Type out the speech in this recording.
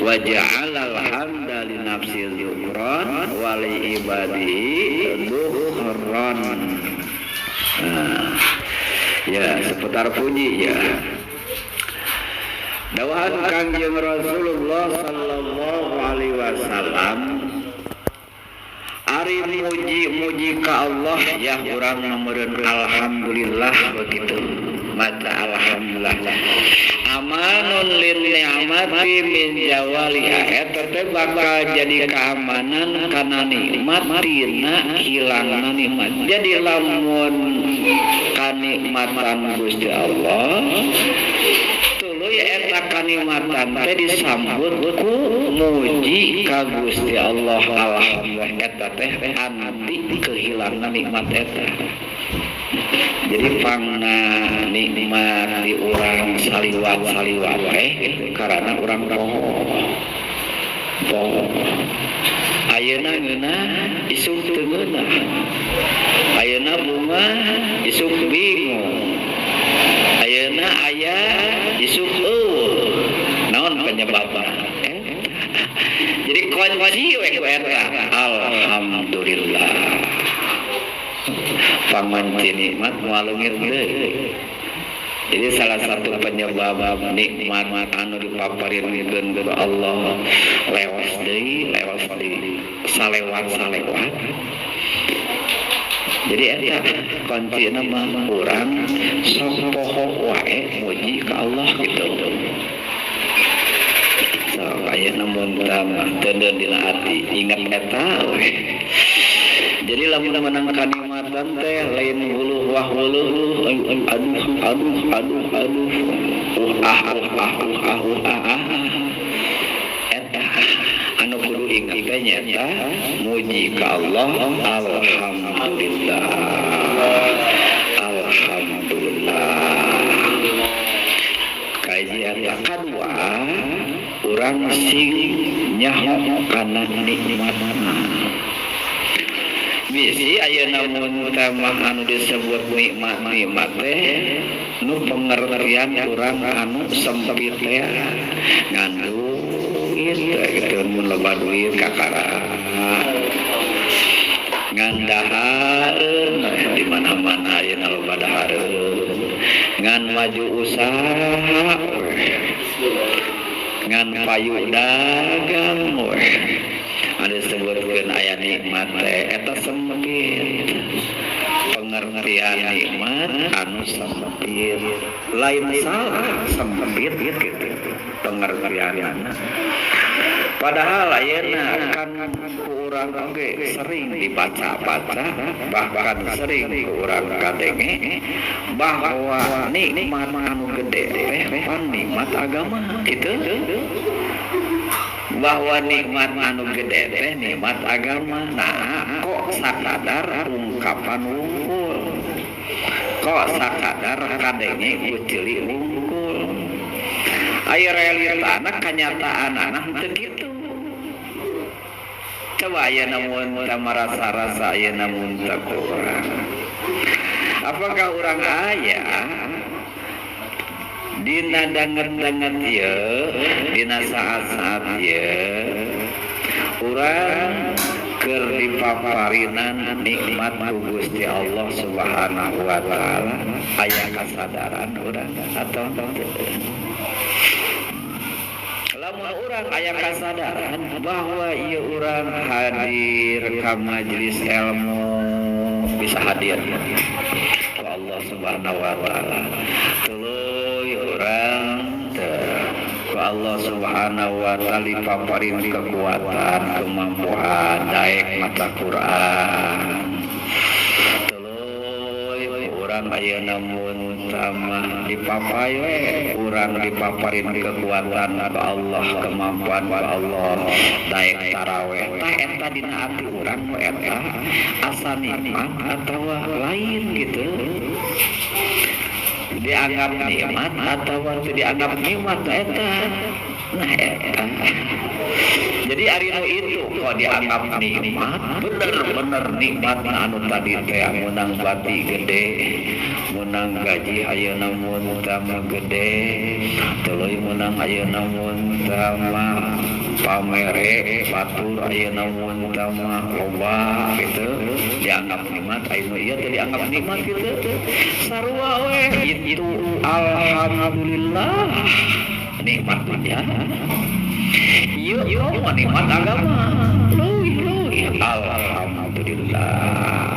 wa ja'alal hamda li nafsi dzukran wa li ibadihi dukhran. Ya seputar puji ya. Dawahan Kangjeng Rasulullah sallallahu alaihi wasallam ari muji ka Allah ya urang meureun alhamdulillah begitu maca alhamdulillah amanun lin ni'mati min jawaliha eta teh bakal jadi keamanan kana nikmat tina hilangna nikmat. Jadi lamun kanikmatan Gusti Allah tuluy eta kanikmatan teh disambut ku muji ka Gusti Allah alhamdulillah eta teh anti kehilangan nikmat eta. Jadi pangna nikmat di urang saliwat karena urang poho ayeuna ngeunah isuk teu ngeunah, ayeuna bunga isuk bingung, ayeuna aya isuk naon penyebabna. Jadi kunci we eta alhamdulillah. Pamanci nikmat mualungir deui. Jadi salah satu penyebab nikmat anu dipaparikeun ku Allah lewas deui salewat. Jadi eta kuncina mah urang sok poho wae muji ka Allah gitu. So ayeuna mun tamah teu dina ati ingat eta we. Jadi lamun menang kanikmatan teh lain huluh wah huluh aduh eta anu kudu ingat teh nyata muji ka Allah alhamdulillah. Kajian yang kedua urang sing nyaho kana nikmatna. Bisi ayeuna mun tamah anu disebut nikmat teh nu pengertian urang anu sempit teh nganduit gitu mun loba duit kakara ngandahareun di mana-mana ayeuna loba dahareun ngan maju usaha ngan payu dagang ada sebutkeun aya nikmat teh eta sempit. Pengertian nikmat anu sempit lain salah sempit gitu pengertianna. Padahal ayeuna kan urang ge sering dibaca-baca bahkan sering urang kadenge bahwa nikmat anu gede teh nikmat agama gitu. Bahwa nikmat anu gede teh nikmat agama. Nah, kok sakadar ungkapan wungkul, kok sakadar kadenge kucili wungkul. Aya realitana kanyataan anak teu kitu. Coba aya namun marasa-rasa aya namun teu urang. Apakah urang aya dina danget-danget ieu dina saat-saat ieu urang keur dipaparinan nikmat ku Gusti Allah Subhanahu wa taala aya kasadaran urang atau teu? Lamun urang aya kasadaran bahwa ieu urang hadir ka majelis ilmu bisa hadir ku Allah Subhanahu wa taala. Ku Allah Subhanahu wa taala dipaparin kekuatan, kemampuan daek maca Quran. Tuluy urang ayeuna mun tamah dipapai we urang dipaparin kekuatan ku Allah, kemampuan ku Allah daek tarawih. Tah eta dina ati urang eta asa nikmat atawa lain gitu. dianggap nikmat atau dianggap nikmat eta. Nah eta. Jadi ari nu itu kok dianggap nikmat, bener-bener nikmat anu tadi teh menang bati gede, menang gaji ayeuna mun tama gede, tuluy menang ayeuna mun tama pamere batur ayeuna mun tama loba gitu dianggap nikmat anu ieu teh dianggap nikmat gitu. Sarua we itu alhamdulillah nikmat dunia. Yuk, nikmat agama. Alhamdulillah.